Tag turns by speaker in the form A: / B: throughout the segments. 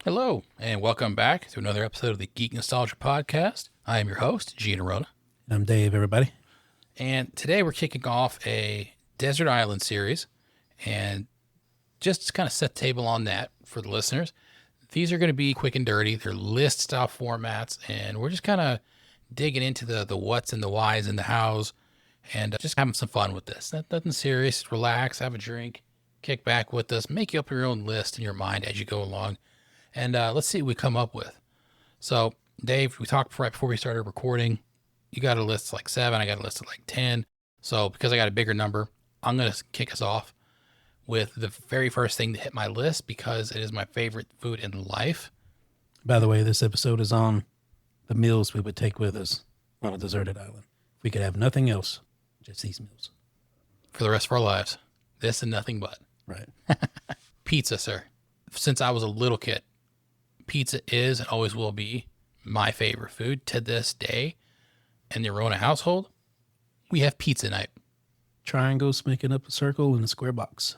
A: Hello, and welcome back to another episode of the Geek Nostalgia Podcast. I am your host, Gene Arona.
B: I'm Dave, everybody.
A: And today we're kicking off a Desert Island series. And just to kind of set the table on that for the listeners, these are going to be quick and dirty. They're list style formats. And we're just kind of digging into the what's and the whys and the hows and just having some fun with this. Nothing serious. Relax, have a drink, kick back with us, make you up your own list in your mind as you go along. And let's see what we come up with. So, Dave, we talked right before we started recording. You got a list like 7. I got a list of like 10. So, because I got a bigger number, I'm going to kick us off with the very first thing to hit my list because it is my favorite food in life.
B: By the way, this episode is on the meals we would take with us on a deserted island. If we could have nothing else, just these meals.
A: For the rest of our lives. This and nothing but.
B: Right.
A: Pizza, sir. Since I was a little kid, pizza is and always will be my favorite food to this day. In the Arona household, we have pizza night.
B: Triangles making up a circle in a square box.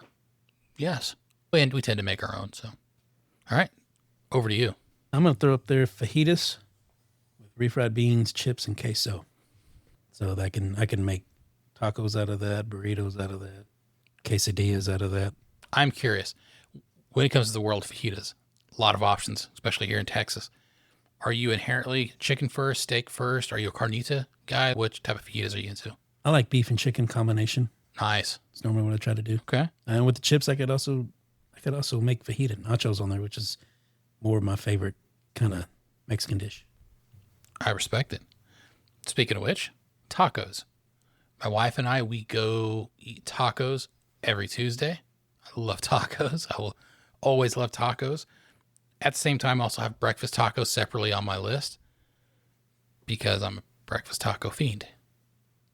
A: Yes. And we tend to make our own. So, all right, over to you.
B: I'm going to throw up there fajitas with refried beans, chips, and queso. So that I can make tacos out of that, burritos out of that, quesadillas out of that.
A: I'm curious, when it comes to the world of fajitas, a lot of options, especially here in Texas. Are you inherently chicken first, steak first? Are you a carnita guy? Which type of fajitas are you into?
B: I like beef and chicken combination.
A: Nice.
B: It's normally what I try to do.
A: Okay.
B: And with the chips, I could also make fajita nachos on there, which is more of my favorite kind of Mexican dish.
A: I respect it. Speaking of which, tacos. My wife and I, we go eat tacos every Tuesday. I love tacos. I will always love tacos. At the same time, I also have breakfast tacos separately on my list because I'm a breakfast taco fiend.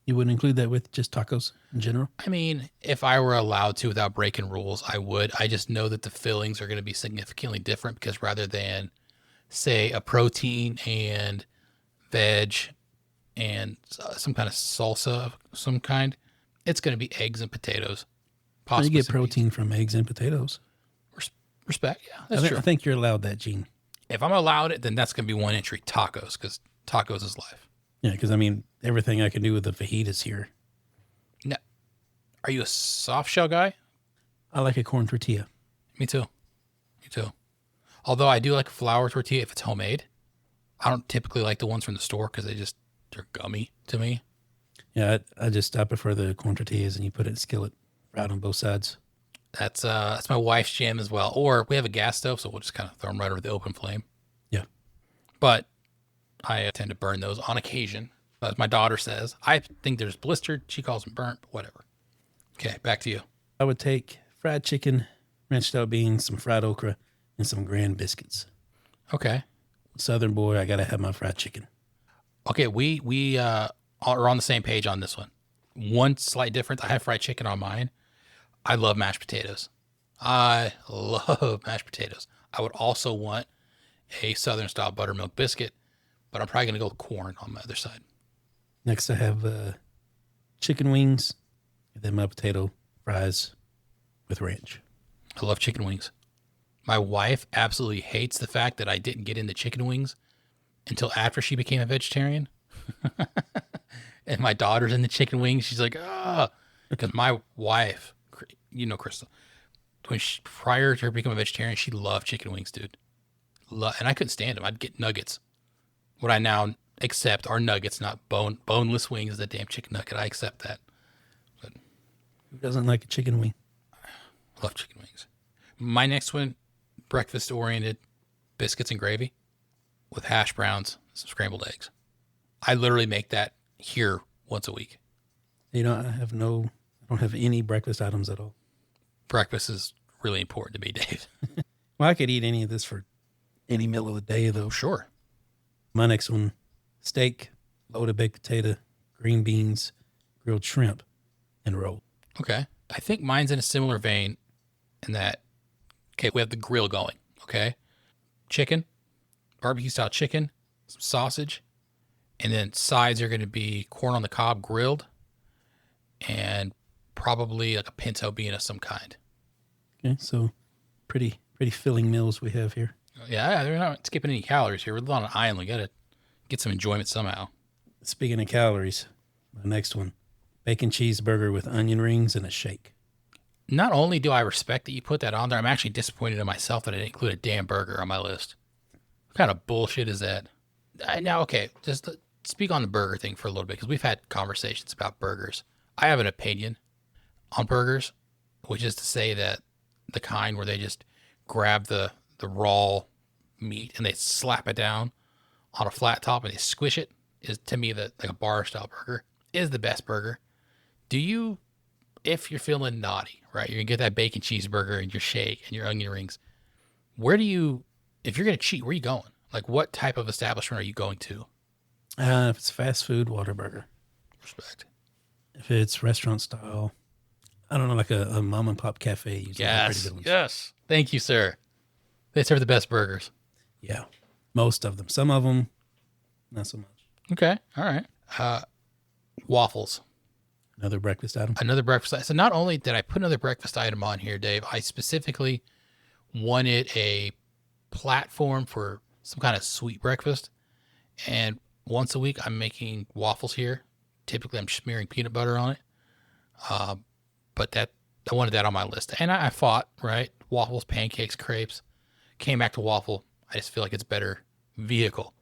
B: You wouldn't include that with just tacos in general?
A: I mean, if I were allowed to without breaking rules, I would. I just know that the fillings are going to be significantly different because rather than, say, a protein and veg and some kind of salsa of some kind, it's going to be eggs and potatoes.
B: You get protein from eggs and potatoes.
A: Respect, yeah, that's true.
B: I think you're allowed that, Gene.
A: If I'm allowed it, then that's going to be one entry, tacos, because tacos is life.
B: Yeah, because I mean, everything I can do with the fajitas here.
A: Now, are you a soft shell guy?
B: I like a corn tortilla.
A: Me too. Me too. Although I do like a flour tortilla if it's homemade. I don't typically like the ones from the store because they're gummy to me.
B: Yeah, I prefer the corn tortillas, and you put it in a skillet, right on both sides.
A: That's my wife's jam as well. Or we have a gas stove, so we'll just kind of throw them right over the open flame.
B: Yeah.
A: But I tend to burn those on occasion. As my daughter says, I think there's blistered. She calls them burnt, whatever. Okay, back to you.
B: I would take fried chicken, mashed out beans, some fried okra, and some Grand biscuits.
A: Okay.
B: Southern boy, I got to have my fried chicken.
A: Okay, we are on the same page on this one. One slight difference, I have fried chicken on mine. I love mashed potatoes. I love mashed potatoes. I would also want a Southern style buttermilk biscuit, but I'm probably going to go with corn on my other side.
B: Next, I have chicken wings, and then my potato fries with ranch.
A: I love chicken wings. My wife absolutely hates the fact that I didn't get into chicken wings until after she became a vegetarian. And my daughter's into chicken wings. She's like, because my wife, you know, Crystal, prior to her becoming a vegetarian, she loved chicken wings, dude. And I couldn't stand them. I'd get nuggets. What I now accept are nuggets, not boneless wings. The damn chicken nugget. I accept that. But
B: who doesn't like a chicken wing?
A: I love chicken wings. My next one, breakfast-oriented biscuits and gravy with hash browns, some scrambled eggs. I literally make that here once a week.
B: You know, I don't have any breakfast items at all.
A: Breakfast is really important to me, Dave.
B: Well, I could eat any of this for any meal of the day, though.
A: Sure.
B: My next one, steak, loaded baked potato, green beans, grilled shrimp, and roll.
A: Okay. I think mine's in a similar vein in that, okay, we have the grill going, okay? Chicken, barbecue style chicken, some sausage, and then sides are going to be corn on the cob grilled and probably like a pinto bean of some kind.
B: Okay, so pretty filling meals we have here.
A: Yeah, they're not skipping any calories here. We're on an island. We got to get some enjoyment somehow.
B: Speaking of calories, my next one, bacon cheeseburger with onion rings and a shake.
A: Not only do I respect that you put that on there, I'm actually disappointed in myself that I didn't include a damn burger on my list. What kind of bullshit is that? Now, okay, just speak on the burger thing for a little bit because we've had conversations about burgers. I have an opinion on burgers, which is to say that the kind where they just grab the raw meat and they slap it down on a flat top and they squish it is to me like a bar style burger is the best burger. Do you, if you're feeling naughty, right? You're gonna get that bacon cheeseburger and your shake and your onion rings. Where do you, if you're gonna cheat, where are you going? Like, what type of establishment are you going to?
B: If it's fast food, Whataburger.
A: Respect.
B: If it's restaurant style, I don't know, like a mom and pop cafe. Usually have pretty
A: Yes.
B: good ones.
A: Yes. Thank you, sir. They serve the best burgers.
B: Yeah, most of them. Some of them, not so much.
A: Okay. All right. Waffles.
B: Another breakfast item.
A: Another breakfast item. So not only did I put another breakfast item on here, Dave, I specifically wanted a platform for some kind of sweet breakfast. And once a week, I'm making waffles here. Typically, I'm smearing peanut butter on it. But I wanted that on my list. And I fought, right? Waffles, pancakes, crepes. Came back to waffle. I just feel like it's a better vehicle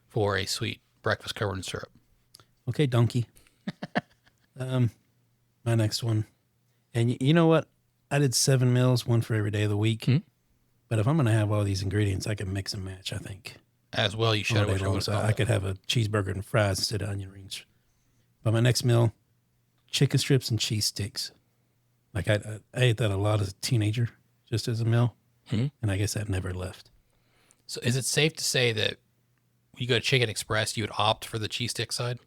A: for a sweet breakfast covered in syrup.
B: Okay, donkey. My next one. And you know what? I did 7 meals, one for every day of the week.
A: Mhm.
B: But if I'm going to have all these ingredients, I can mix and match, I think.
A: As well, you should
B: All day
A: have.
B: long. So I could have a cheeseburger and fries instead of onion rings. But my next meal, chicken strips and cheese sticks. Like I ate that a lot as a teenager, just as a meal.
A: Mhm.
B: And I guess that never left.
A: So is it safe to say that when you go to Chicken Express, you would opt for the cheese stick side?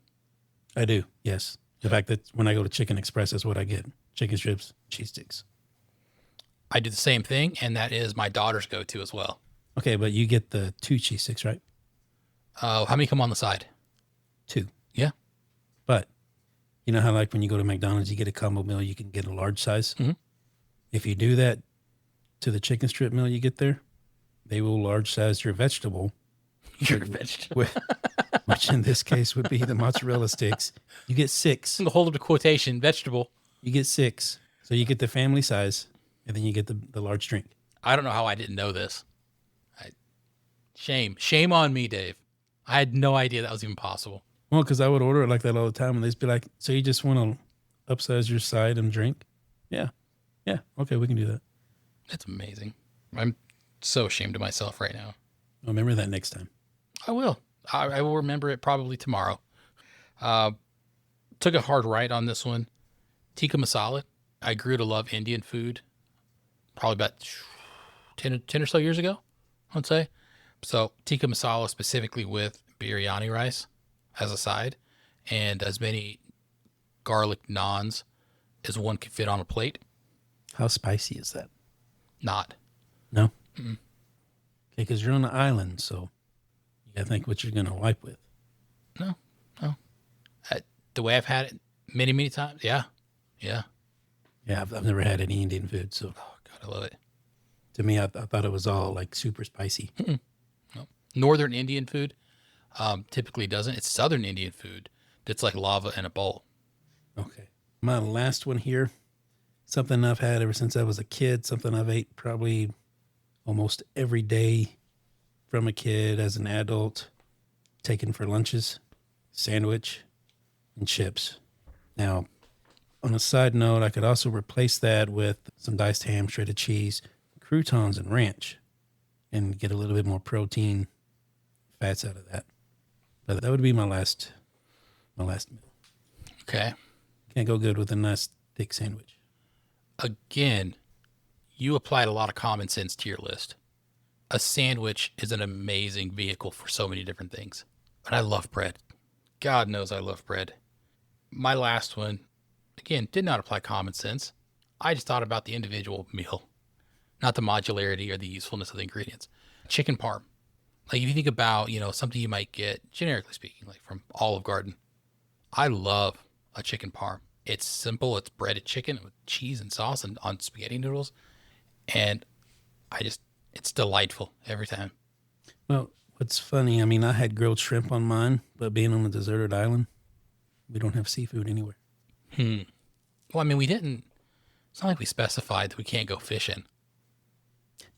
B: I do, yes. The fact that when I go to Chicken Express, that's what I get. Chicken strips, cheese sticks.
A: I do the same thing, and that is my daughter's go-to as well.
B: Okay, but you get the 2 cheese sticks, right?
A: How many come on the side?
B: 2.
A: Yeah.
B: But you know how like when you go to McDonald's, you get a combo meal, you can get a large size?
A: Mhm.
B: If you do that to the chicken strip meal you get there, they will large size your vegetable,
A: Your vegetable.
B: which in this case would be the mozzarella sticks. You get 6.
A: I'm gonna hold up the quotation, vegetable.
B: You get 6. So you get the family size, and then you get the large drink.
A: I don't know how I didn't know this. Shame on me, Dave. I had no idea that was even possible.
B: Well, because I would order it like that all the time, and they'd just be like, so you just want to upsize your side and drink? Yeah. Yeah. Okay, we can do that.
A: That's amazing. I'm so ashamed of myself right now.
B: I'll remember that next time.
A: I will. I will remember it probably tomorrow. Took a hard right on this one. Tikka masala. I grew to love Indian food probably about 10 or so years ago, I'd say. So tikka masala specifically with biryani rice as a side and as many garlic naans as one could fit on a plate.
B: How spicy is that?
A: Not.
B: No? Okay, because you're on an island, so you got to think what you're going to wipe with.
A: No. The way I've had it many, many times. Yeah.
B: Yeah, I've never had any Indian food, so
A: Oh, God, I love it.
B: to me, I thought it was all like super spicy.
A: Northern Indian food typically doesn't. It's Southern Indian food that's like lava in a bowl.
B: Okay. My last one here, something I've had ever since I was a kid, something I've ate probably almost every day from a kid as an adult, taken for lunches, sandwich, and chips. Now, on a side note, I could also replace that with some diced ham, shredded cheese, croutons, and ranch, and get a little bit more protein, fats out of that. But that would be my last meal.
A: Okay.
B: Can't go good with a nice thick sandwich.
A: Again, you applied a lot of common sense to your list. A sandwich is an amazing vehicle for so many different things. And I love bread. God knows I love bread. My last one, again, did not apply common sense. I just thought about the individual meal, not the modularity or the usefulness of the ingredients. Chicken parm. Like if you think about, something you might get, generically speaking, like from Olive Garden. I love a chicken parm. It's simple. It's breaded chicken with cheese and sauce and on spaghetti noodles. And it's delightful every time.
B: Well, what's funny, I mean, I had grilled shrimp on mine, but being on a deserted island, we don't have seafood anywhere.
A: Hmm. Well, I mean, we didn't. It's not like we specified that we can't go fishing.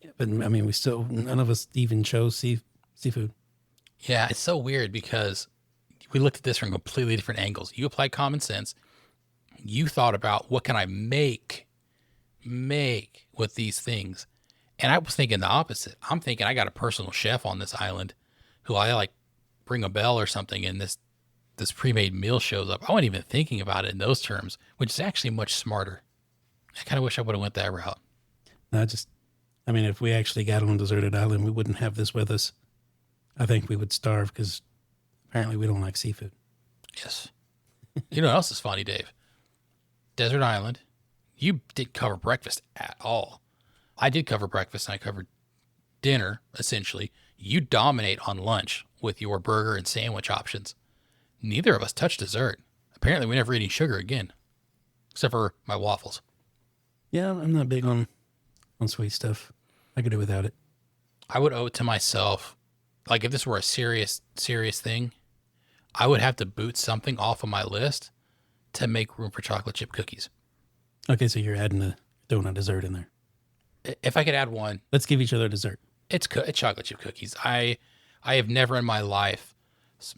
B: Yeah, but I mean, we still, none of us even chose seafood.
A: Yeah, it's so weird because we looked at this from completely different angles. You applied common sense. You thought about what can I make with these things. And I was thinking the opposite. I'm thinking I got a personal chef on this island who I like ring a bell or something and this pre-made meal shows up. I wasn't even thinking about it in those terms, which is actually much smarter. I kind of wish I would have went that route.
B: I just, I mean, if we actually got on a deserted island, we wouldn't have this with us. I think we would starve because apparently we don't like seafood.
A: Yes. You know what else is funny, Dave? Desert Island. You didn't cover breakfast at all. I did cover breakfast and I covered dinner, essentially. You dominate on lunch with your burger and sandwich options. Neither of us touched dessert. Apparently, we never eating sugar again, except for my waffles.
B: Yeah, I'm not big on sweet stuff. I could do without it.
A: I would owe it to myself. Like, if this were a serious thing, I would have to boot something off of my list to make room for chocolate chip cookies.
B: Okay, so you're adding a donut dessert in there.
A: If I could add one,
B: Let's give each other dessert.
A: it's chocolate chip cookies. I have never in my life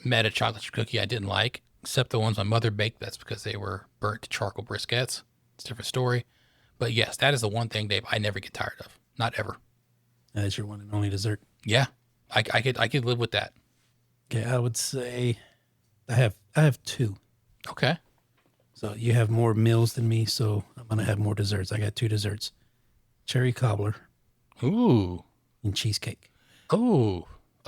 A: met a chocolate chip cookie I didn't like, except the ones my mother baked. That's because they were burnt to charcoal briquettes. It's a different story. But yes, that is the one thing, Dave, I never get tired of. Not ever.
B: That's your one and only dessert.
A: Yeah, I could live with that.
B: Okay, I would say I have two.
A: Okay.
B: So you have more meals than me, so I'm gonna have more desserts. I got two desserts: cherry cobbler
A: Ooh.
B: and cheesecake.
A: Ooh.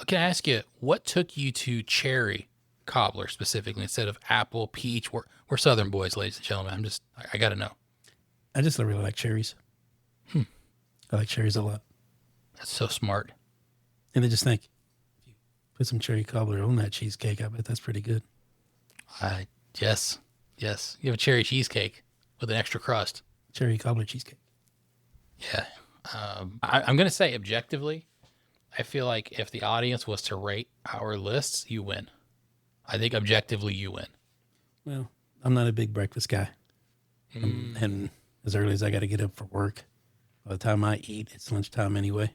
A: Can I ask you, what took you to cherry cobbler specifically instead of apple, peach? We're Southern boys, ladies and gentlemen. I got to know.
B: I just really like cherries. I like cherries a lot.
A: That's so smart.
B: And then just think, if you put some cherry cobbler on that cheesecake, I bet that's pretty good.
A: Yes. Yes. You have a cherry cheesecake with an extra crust.
B: Cherry cobbler cheesecake.
A: Yeah. I'm going to say objectively, I feel like if the audience was to rate our lists, you win. I think objectively you win.
B: Well, I'm not a big breakfast guy. And as early as I got to get up for work, by the time I eat, it's lunchtime anyway.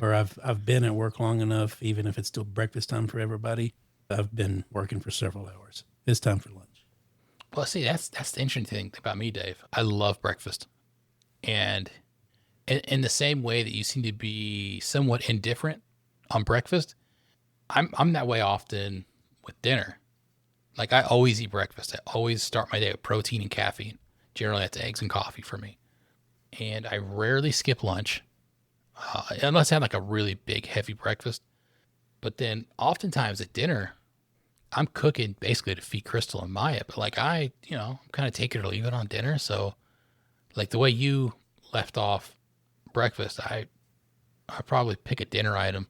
B: Or I've been at work long enough, even if it's still breakfast time for everybody. I've been working for several hours. It's time for lunch.
A: Well, see, that's the interesting thing about me, Dave. I love breakfast. And in the same way that you seem to be somewhat indifferent on breakfast, I'm that way often with dinner. Like I always eat breakfast. I always start my day with protein and caffeine. Generally, that's eggs and coffee for me. And I rarely skip lunch, unless I have like a really big, heavy breakfast. But then oftentimes at dinner, I'm cooking basically to feed Crystal and Maya. But like I'm kind of take it or leave it on dinner. So like the way you left off breakfast, I probably pick a dinner item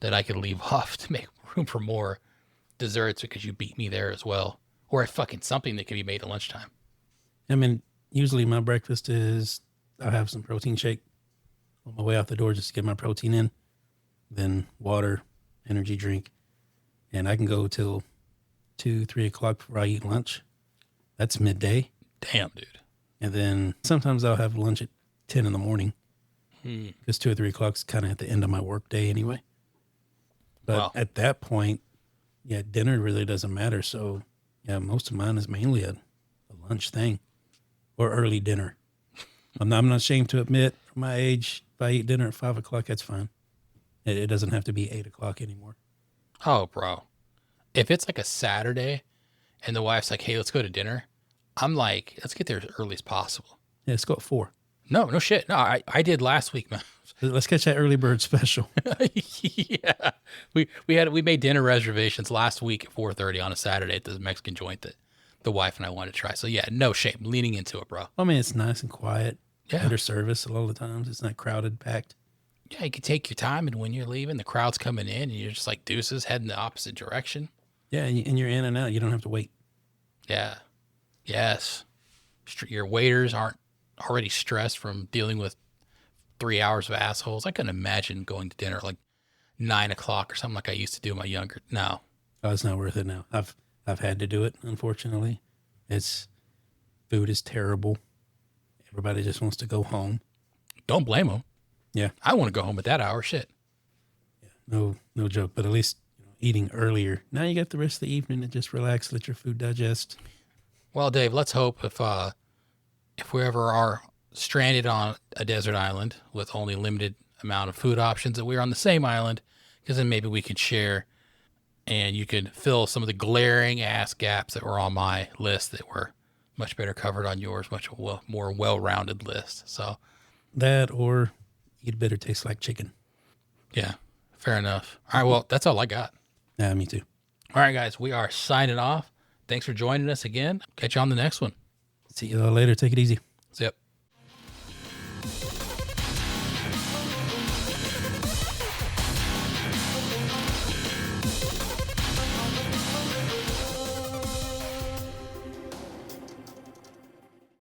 A: that I could leave off to make room for more desserts because you beat me there as well. Or a fucking something that can be made at lunchtime.
B: I mean, usually my breakfast is I'll have some protein shake on my way out the door just to get my protein in, then water, energy drink, and I can go till 2-3 o'clock before I eat lunch. That's midday.
A: Damn, dude.
B: And then sometimes I'll have lunch at 10 in the morning because 2 or 3 o'clock is kind of at the end of my work day anyway. But
A: Wow.
B: at that point, yeah, dinner really doesn't matter. So yeah, most of mine is mainly a lunch thing or early dinner. I'm not ashamed to admit, for my age, if I eat dinner at 5 o'clock, that's fine. It doesn't have to be 8 o'clock anymore.
A: Oh, bro. If it's like a Saturday and the wife's like, hey, let's go to dinner, I'm like, let's get there as early as possible.
B: Yeah, let's go at 4.
A: No shit. No, I did last week, man.
B: Let's catch that early bird special.
A: Yeah. We made dinner reservations last week at 4:30 on a Saturday at the Mexican joint that the wife and I wanted to try. So yeah, no shame. Leaning into it, bro.
B: I mean, it's nice and quiet.
A: Yeah.
B: Better service a lot of the times. It's not crowded, packed.
A: Yeah, you can take your time, and when you're leaving, the crowd's coming in, and you're just like deuces heading the opposite direction.
B: Yeah, and you're in and out. You don't have to wait.
A: Yeah. Yes. Your waiters aren't already stressed from dealing with 3 hours of assholes. I couldn't imagine going to dinner. Like, 9 o'clock or something like I used to do in my younger. No,
B: Oh, it's not worth it now. I've had to do it, unfortunately. Food is terrible. Everybody just wants to go home.
A: don't blame them.
B: Yeah,
A: I want to go home at that hour. Shit.
B: no joke. But at least eating earlier. Now you got the rest of the evening to just relax, let your food digest.
A: Well, Dave, let's hope if we ever are stranded on a desert island with only limited amount of food options, that we're on the same island, because then maybe we could share and you could fill some of the glaring ass gaps that were on my list that were much better covered on yours, much more well-rounded list. So
B: That or you'd better taste like chicken.
A: yeah, fair enough. All right, well, that's all I got.
B: Yeah, me too.
A: All right, guys, we are signing off. Thanks for joining us again. Catch you on the next one.
B: See you all later. Take it easy.
A: Zip.